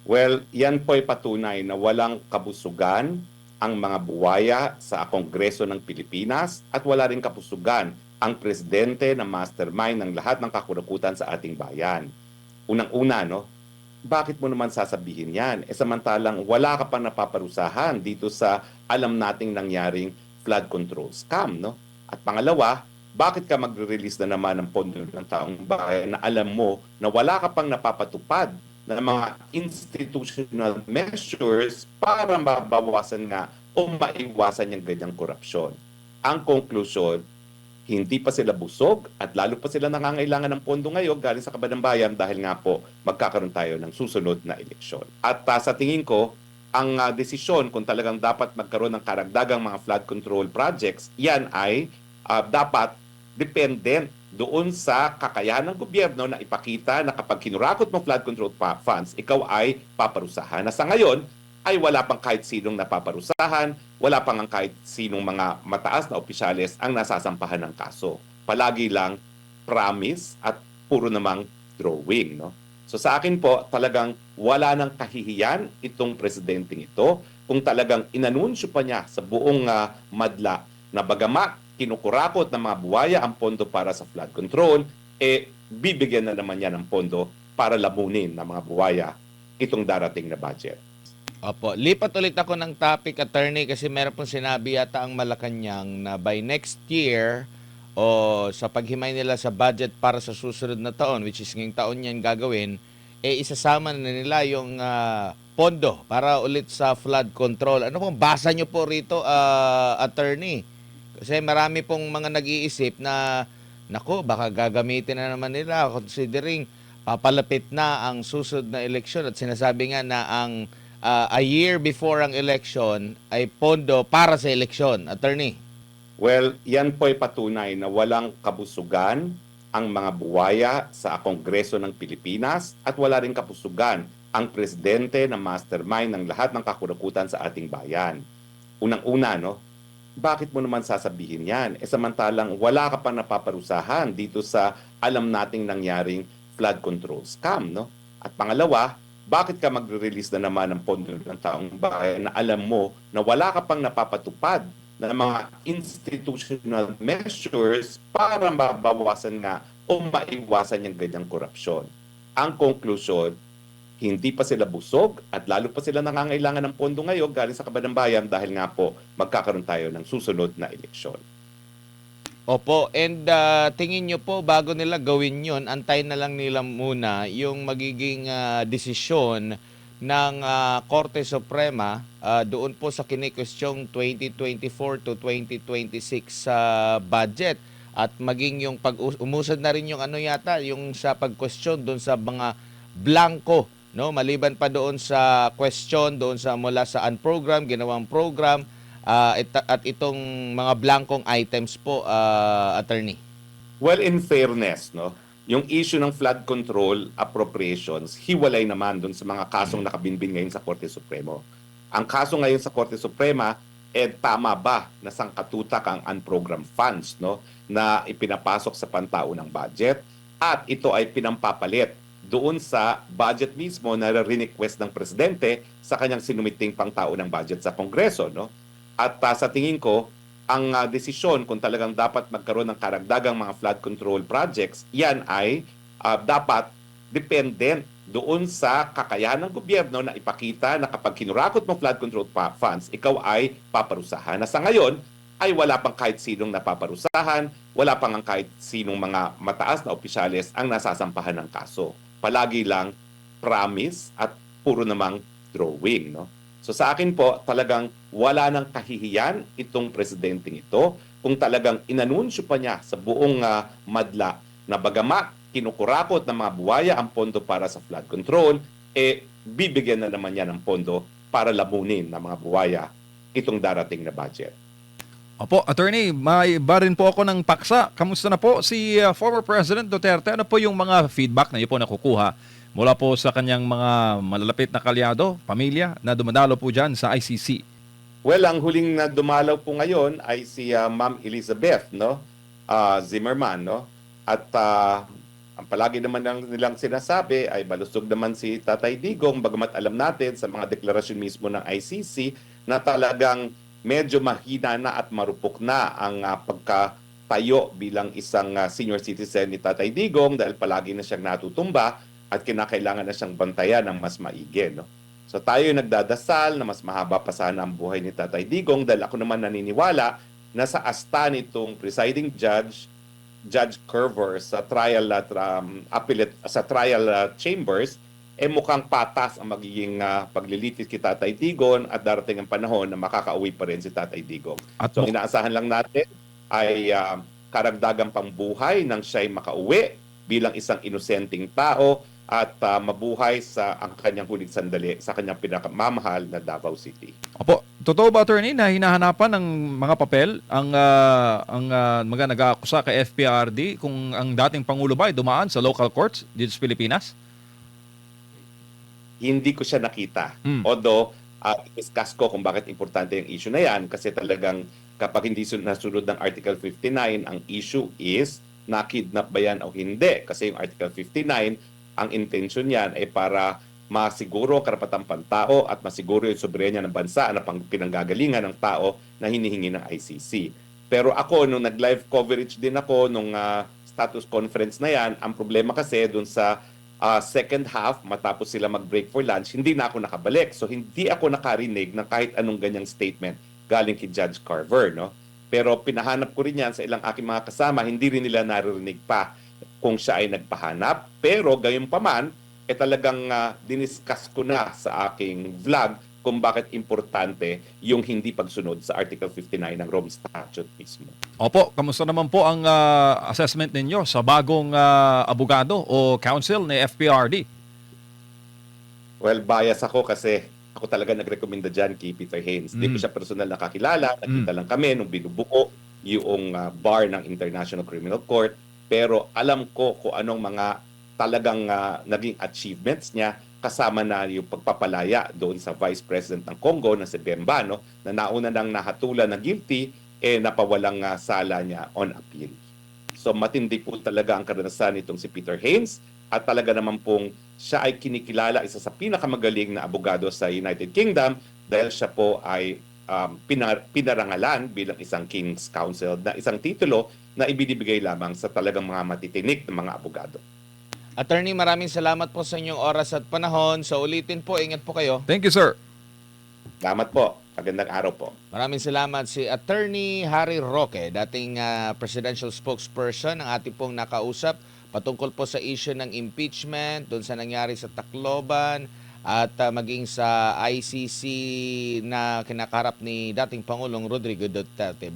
Well, yan po ay patunay na walang kabusugan ang mga buwaya sa Kongreso ng Pilipinas at wala rin kabusugan ang presidente na mastermind ng lahat ng kakurakutan sa ating bayan. Unang-una, no, bakit mo naman sasabihin yan? Samantalang wala ka pang napaparusahan dito sa alam nating nangyaring flood control scam, no? At pangalawa, bakit ka magre-release na naman ng pondo ng taong bayan na alam mo na wala ka pang napapatupad na mga institutional measures para mabawasan nga o maiwasan yung ganyang korupsyon. Ang konklusyon, hindi pa sila busog at lalo pa sila nangangailangan ng pondo ngayon galing sa kabanambayan dahil nga po magkakaroon tayo ng susunod na eleksyon. At sa tingin ko, ang desisyon kung talagang dapat magkaroon ng karagdagang mga flood control projects, yan ay dapat dependent doon sa kakayahan ng gobyerno na ipakita na kapag kinurakot mo flood control funds, ikaw ay paparusahan. Na sa ngayon, ay wala pang kahit sinong napaparusahan, wala pang ang kahit sinong mga mataas na opisyales ang nasasampahan ng kaso. Palagi lang promise at puro namang drawing. No? So sa akin po, talagang wala nang kahihiyan itong presidenteng ito kung talagang inanunsyo pa niya sa buong madla na bagamat kinukurakot ng mga buwaya ang pondo para sa flood control, bibigyan na naman niya ng pondo para lamunin ng mga buwaya itong darating na budget. Opo, lipat ulit ako ng topic, attorney, kasi meron pong sinabi yata ang Malacanang na by next year o sa paghimay nila sa budget para sa susunod na taon, which is ngayong taon yan gagawin, isasama na nila yung pondo para ulit sa flood control. Ano pong basa nyo po rito, attorney? Kasi marami pong mga nag-iisip na, nako, baka gagamitin na naman nila considering papalapit na ang susunod na eleksyon at sinasabi nga na ang a year before ang election ay pondo para sa eleksyon, attorney. Well, yan po ay patunay na walang kabusugan ang mga buwaya sa Kongreso ng Pilipinas at wala rin kabusugan ang presidente na mastermind ng lahat ng kakurakutan sa ating bayan. Unang-una, no, bakit mo naman sasabihin yan? Samantalang wala ka pang napaparusahan dito sa alam nating nangyaring flood control scam, no? At pangalawa, bakit ka magre-release na naman ng pondo ng taong bayan na alam mo na wala ka pang napapatupad na mga institutional measures para mabawasan nga o maiwasan yung ganyang korupsyon. Ang konklusyon, hindi pa sila busog at lalo pa sila nangangailangan ng pondo ngayon galing sa kabanambayan dahil nga po magkakaroon tayo ng susunod na eleksyon. Opo, and tingin nyo po bago nila gawin yon, antay na lang nila muna yung magiging desisyon ng Korte Suprema doon po sa kinikwestyong 2024 to 2026 sa budget at maging yung umusad na rin yung ano yata yung sa pag-question doon sa mga blanco, no, maliban pa doon sa question doon sa mula sa unprogram ginawang program at itong mga blankong items po, attorney. Well, in fairness, no, yung issue ng flood control appropriations, hiwalay naman dun sa mga kasong nakabinbin ngayon sa Korte Supremo. Ang kaso ngayon sa Korte Suprema, tama ba na sangkatutak ang unprogrammed funds, no, na ipinapasok sa pantaunang budget at ito ay pinampapalit doon sa budget mismo na re-request ng presidente sa kanyang sinumiting pangtaunang budget sa Kongreso, no? At sa tingin ko, ang desisyon kung talagang dapat magkaroon ng karagdagang mga flood control projects, yan ay dapat dependent doon sa kakayahan ng gobyerno na ipakita na kapag kinurakot mo flood control funds, ikaw ay paparusahan. Na sa ngayon, ay wala pang kahit sinong napaparusahan, wala pang ang kahit sinong mga mataas na opisyales ang nasasampahan ng kaso. Palagi lang promise at puro namang drawing. No? So sa akin po, talagang wala nang kahihiyan itong presidenteng ito kung talagang inanunsyo pa niya sa buong madla na bagamat kinukurakot ng mga buwaya ang pondo para sa flood control, bibigyan na naman niya ng pondo para lamunin ng mga buwaya itong darating na budget. Opo, attorney, may iba rin po ako ng paksa. Kamusta na po si former President Duterte? Ano po yung mga feedback na iyo po nakukuha mula po sa kanyang mga malalapit na kalyado, pamilya na dumadalo po dyan sa ICC? Well, ang huling na dumalaw po ngayon ay si Ma'am Elizabeth, no? Zimmerman, no? At Ang palagi naman nilang sinasabi ay malusog naman si Tatay Digong, bagamat alam natin sa mga deklarasyon mismo ng ICC na talagang medyo mahina na at marupok na ang pagkatayo bilang isang senior citizen ni Tatay Digong dahil palagi na siyang natutumba at kinakailangan na siyang bantayan ng mas maigi. No? So tayo nagdadasal na mas mahaba pa sana ang buhay ni Tatay Digong dahil ako naman naniniwala na sa asta nitong presiding judge Curver sa trial at appellate sa trial chambers mukhang patas ang magiging paglilitis kay Tatay Digong at darating ang panahon na makakauwi pa rin si Tatay Digong. At So inaasahan lang natin ay karagdagang pambuhay nang siya'y makauwi bilang isang inosenteng tao at mabuhay sa ang kanyang huling sandali sa kanyang pinakamamahal na Davao City. Opo, totoo ba, attorney, na hinahanapan ng mga papel ang mga nag-aakusa kay FPRD kung ang dating Pangulo ba ay dumaan sa local courts dito sa Pilipinas? Hindi ko siya nakita. Although, discuss ko kung bakit importante yung issue na yan kasi talagang kapag hindi nasunod ng Article 59, ang issue is na-kidnap ba yan o hindi. Kasi yung Article 59, ang intention niyan ay para masiguro karapatang pantao at masiguro yung soberenya ng bansa na pinanggagalingan ng tao na hinihingi ng ICC. Pero ako, nung nag-live coverage din ako nung status conference na yan, ang problema kasi dun sa second half, matapos sila mag-break for lunch, hindi na ako nakabalik. So hindi ako nakarinig ng kahit anong ganyang statement galing kay Judge Carver. No? Pero pinahanap ko rin yan sa ilang aking mga kasama, hindi rin nila naririnig pa kung siya ay nagpahanap. Pero gayon pa man, talagang diniscuss ko na sa aking vlog kung bakit importante yung hindi pagsunod sa Article 59 ng Rome Statute mismo. Opo, kamusta naman po ang assessment ninyo sa bagong abogado o counsel ni FPRD? Well, bias ako kasi ako talaga nagrekomenda dyan kay Peter Haynes. Hindi ko siya personal nakakilala. Nakita lang kami nung binubuo yung bar ng International Criminal Court. Pero alam ko kung anong mga talagang naging achievements niya kasama na yung pagpapalaya doon sa Vice President ng Congo na si Bemba, no, na nauna nang nahatulan na guilty, napawalang sala niya on appeal. So matindi po talaga ang karanasan nitong si Peter Haynes at talaga naman pong siya ay kinikilala isa sa pinakamagaling na abogado sa United Kingdom dahil siya po ay pinarangalan bilang isang King's Counsel na isang titulo na ibinibigay lamang sa talagang mga matitinik na mga abogado. Attorney, maraming salamat po sa inyong oras at panahon. Sa ulitin po, ingat po kayo. Thank you, sir. Salamat po. Magandang araw po. Maraming salamat si Attorney Harry Roque, dating presidential spokesperson ng ating pong nakausap patungkol po sa issue ng impeachment, doon sa nangyari sa Tacloban at maging sa ICC na kinakarap ni dating Pangulong Rodrigo Duterte.